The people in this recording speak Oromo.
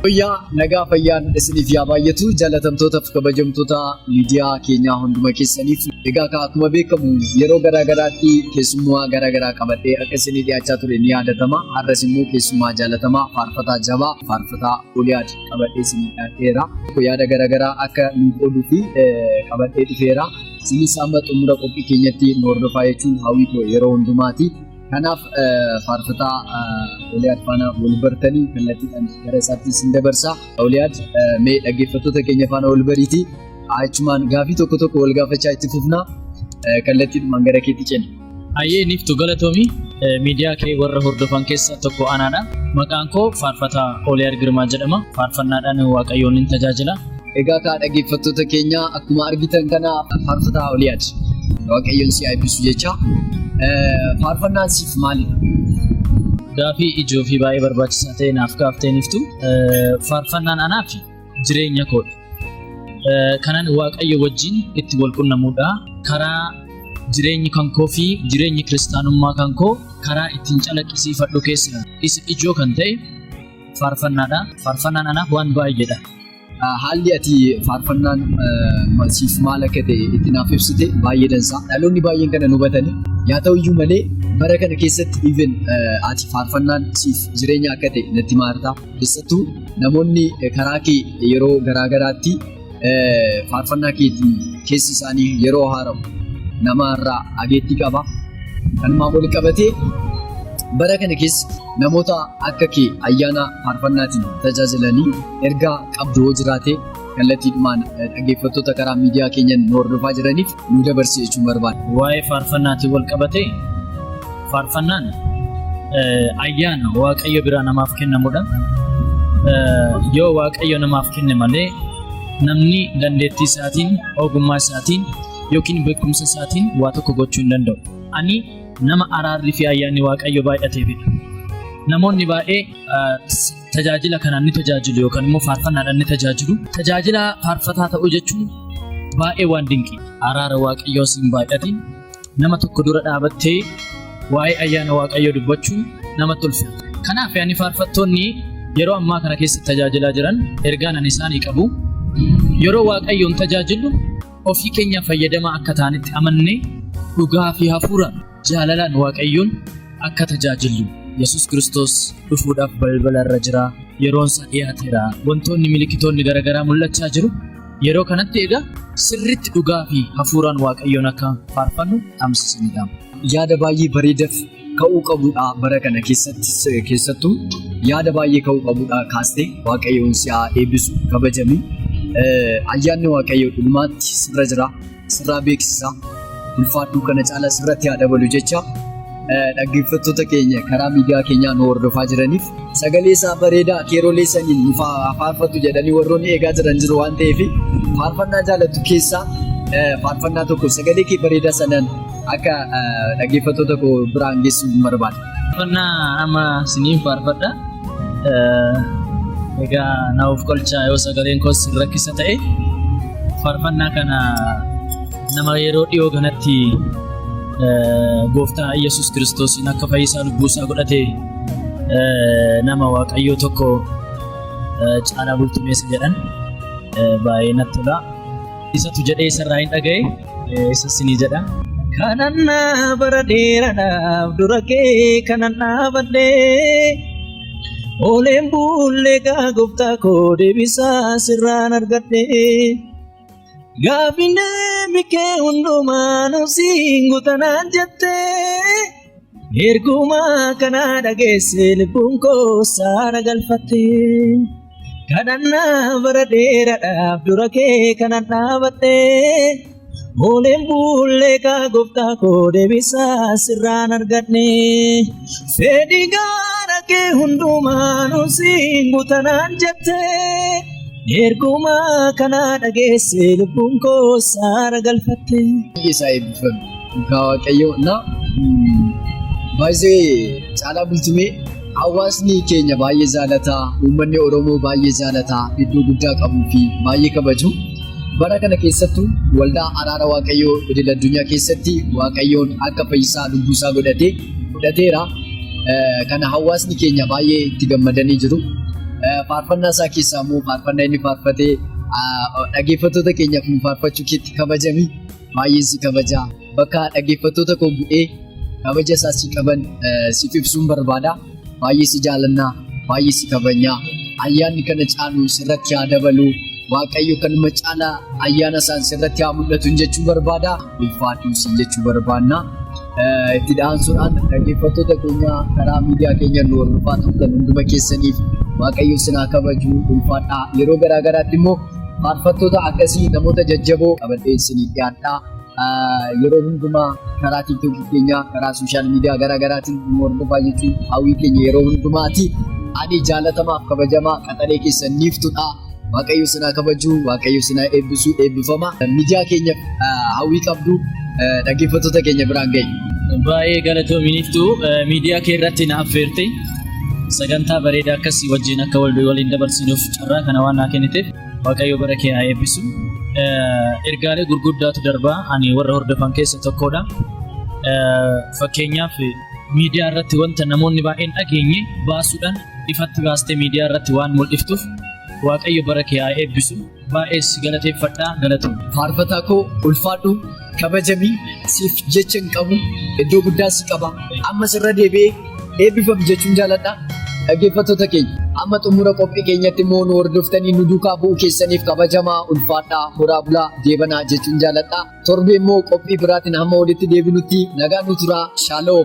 Fayyaa nagaa fayyaan isiniif yaa baay'atu jaalatamtootaaf kabajamtoota miidiyaa keenyaa hunduma keessaniif egaa akkuma beekamu yeroo garaagaraatti keessummaa garaagaraa qabadhee akka isinii dhiyaachaa ture ni yaadatama. Har'as immoo keessummaa jaalatamaa faarfataa jabaa faarfataa Oliyaad qabadhee isinii dhiyaateera. Yaada garaagaraa akka nuuf ooluu fi qabadhee dhufeera. Isinis amma xumura qophii keenyatti nu hordofaa jechuun hawwii yeroo hundumaati. Kanaaf faarfataa Oliyaad faana wal bartanii kallattiidhaan gara isaatti isin dabarsa. Oliyaad mee dhaggeeffattoota keenya faana wal bariitii achumaan gaafii tokko wal gaafachaa itti fufnaa kallattiidhumaan gara keetti ceena. Ayyee niiftu galatoomii miidiyaa kee warra hordofan keessaa tokko anaadha. Maqaan koo faarfataa Oliyaad Girmaa jedhama. Faarfannaadhaan Waaqayyoon ni tajaajila. Egaa dhaggeeffattoota keenya akkuma argitan kana faarfataa Oliyaad Waaqayyoon si eebbisu jecha. Faarfannaan siif maalidha? Gaafii ijoo fi baay'ee barbaachisaa ta'e naaf gaaftee niiftu. Faarfannaan anaaf jireenya koodha. Kanan Waaqayyo wajjin itti wal qunnamuudha. Karaa jireenyi kan koo fi jireenyi kiristaanummaa kan koo karaa ittiin calaqqisiifadhu keessa isa ijoo kan ta'e faarfannaadha. Faarfannaan anaaf waan baay'eedha. Haalli ati faarfannaan siif maal akka ta'e itti naaf ibsite baay'ee dansa. Dhaloonni baay'een kana nu hubatanii yaa ta'uyyuu malee bara kana keessatti even ati faarfannaan siif jireenya akka ta'e natti maarta. Keessattuu namoonni karaa kee yeroo garaagaraatti faarfannaa keetii keessi isaanii yeroo haaramu namaarraa ageettii qaba. Kanumaan wal qabatee bara kana keessa namoota akka kee ayyaana faarfannaatiin tajaajilanii ergaa qabdu yoo jiraate kallattiidhumaan dhaggeeffattoota karaa miidiyaa keenyaan nu hordofaa jiraniif nu dabarsii jechuun barbaada. Waa'ee faarfannaatiin wal qabatee faarfannaan ayyaana Waaqayyo biraa namaaf kennamudha. Yoo Waaqayyo namaaf kenne malee namni dandeettii isaatiin, ogummaa isaatiin yookiin beekumsa isaatiin waa tokko gochuu hin danda'u. Ani nama araarri fi ayyaanni Waaqayyo baay'ateefidha. Namoonni baay'ee tajaajila kanaan ni tajaajilu yookaan immoo faarfannaadhaan ni tajaajilu. Tajaajila faarfataa ta'uu jechuun baay'ee waan dinqii. Araara Waaqayyoo siin baay'atiin nama tokko dura dhaabattee waa'ee ayyaana Waaqayyoo dubbachuun namatti ulfaata. Kanaaf yaani faarfattoonni yeroo ammaa kana keessatti tajaajilaa jiran ergaan ani isaanii qabu. Yeroo Waaqayyoon tajaajilu ofii keenya fayyadamaa akka ta'anitti amannee dhugaa fi hafuura jaalalaan Waaqayyoon akka tajaajilu. Yesus Kiristoos dhufuudhaaf balbala irra jira. Yeroon isaa dhiyaateera. Wantoonni miliikitoonni garaagaraa mul'achaa jiru. Yeroo kanatti egaa sirriitti dhugaa fi hafuuraan Waaqayyoon akka faarfannu taamsisanidha. Yaada baay'ee bareedaaf ka'uu qabudha bara kana keessattuu yaada baay'ee ka'uu qabudha kaastee Waaqayyoon si haa eebbisu kabajamii. Ayyaanni Waaqayyoo dhugumaatti sirra jira. Sirraa beeksisa. Ulfaadhuu kana caalaa sirratti haa dabalu jecha. Dhaggeeffattoota keenya karaa miidiyaa keenyaa nu hordofaa jiraniif sagalee isaa bareedaa keeroolee saniin nu faarfatu jedhanii warroonni eegaa jiran jiru waan ta'eef faarfannaa jaalattu keessaa faarfannaa tokko sagalee kee bareedaa sanaan akka dhaggeeffattoota koo biraan geessuuf barbaada. Faarfannaa amma siniin faarfadha. Egaa naaf qolchaa yoo sagaleen koos rakkisa ta'e faarfannaa kana nama yeroo dhiyoo kanatti Gooftaa Yesus Kiristoosiin akka fayyisaa lubbuu isaa godhatee nama Waaqayyoo tokko Caalaa Bultumeessa jedhan baay'ee natti tola. Isatu jedhee isarraa hin dhaga'e isa sinii jedha. Kanan bara dheeraadhaaf dura kee kanan dhaabadhee ooleen bullee gaa Gooftaa koo deebisaa sirraan argadhee. Gaafiin deemikee hundumaa nuusiin guutanaan jettee ergumaa kana dhageesse lubbuun koo saara galfattee kadhannaa bara dheeraadhaaf dura kee kanan dhaabadhee ooleen bullee gaa Gooftaa koo deebisaa sirraan argadhee fedhii gaara kee hundumaa nuusiin guutanaan jettee. Ergumaa kana dhageesse lubbuun koo saara galfatte. Isaa eebbifame. Dhugaa Waaqayyoo na baay'ee Caalaa Bultumee hawaasni keenya baay'ee jaalataa, uummanni Oromoo baay'ee jaalataa, iddoo guddaa qabuu fi baay'ee kabaju. Bara kana keessattuu waldaa araara Waaqayyoo idil addunyaa keessatti Waaqayyoon akka fayyisaa lubbuu isaa godhateera. Kana hawaasni keenya baay'ee itti gammadanii jiru. faarfannaa isaa keessaa immoo faarfannaa inni faarfatee dhaggeeffattoota keenyaaf nu faarfachuu keetti kabajamii baay'een si kabajaa. Bakka dhaggeeffattoota koo bu'ee kabaja isaa si qaban siif ibsuun barbaada. Baay'ee si jaalannaa, baay'ee si kabajnaa. Ayyaanni kana caalu sirratti haa dabalu. Waaqayyo kanuma caalaa ayyaana isaan sirratti haa mul'atu jechuu barbaada. Ulfaadhu si jechuu barbaanna. Itti aansuudhaan dhaggeeffattoota keenya karaa miidiyaa keenya nu hordofaa turtan hunduma keessaniif Waaqayyo isin haa kabaju. Ulfaadhaa. Yeroo garaagaraatti immoo faarfattoota akkasii namoota jajjaboo qabadhee isinii dhiyaadhaa. Yeroo hundumaa karaa tiiktookii keenya karaa sooshaal miidiyaa garaagaraatiin nu hordofaa jechuun hawwii keenya yeroo hundumaati. Ani jaalatamaaf kabajamaa qaxaree keessaniif tudha. Waaqayyo isin haa kabaju, Waaqayyo isin haa eebbisu, eebbifama. Miidiyaa keenyaaf hawwii qabdu dhaggeeffattoota keenya biraan gahe. Baay'ee galatoominiiftu miidiyaa kee irratti na affeerte sagantaa bareedaa akkasii wajjin akka waliin dabarsinuuf carraa kana waan naa kenniteef Waaqayyo bara kee haa eebbisu. Ergaalee gurguddaatu darbaa ani warra hordofan keessa tokkodha. Fakkeenyaaf miidiyaa irratti wanta namoonni baay'een dhageenye baasuudhaan ifatti baastee miidiyaa irratti waan mul'iftuuf Waaqayyo bara kee haa eebbisu. Baay'ee si galateeffadhaa, galatoom. Faarfataa koo ulfaadhu kabajamii siif jecha hin qabu iddoo guddaa si qaba. Amma sirra deebi'ee eebbifamu jechuun jaalladha. Dhaggeeffattoota keenya amma xumura qophii keenyatti immoo nu hordoftanii nu duukaa bu'uu keessaniif kabajamaa ulfaadhaa horaa bulaa deebanaa jechuun jaalladha. Torbee immoo qophii biraatiin hamma walitti deebinutti nagaan nu turaa. Shaaloo.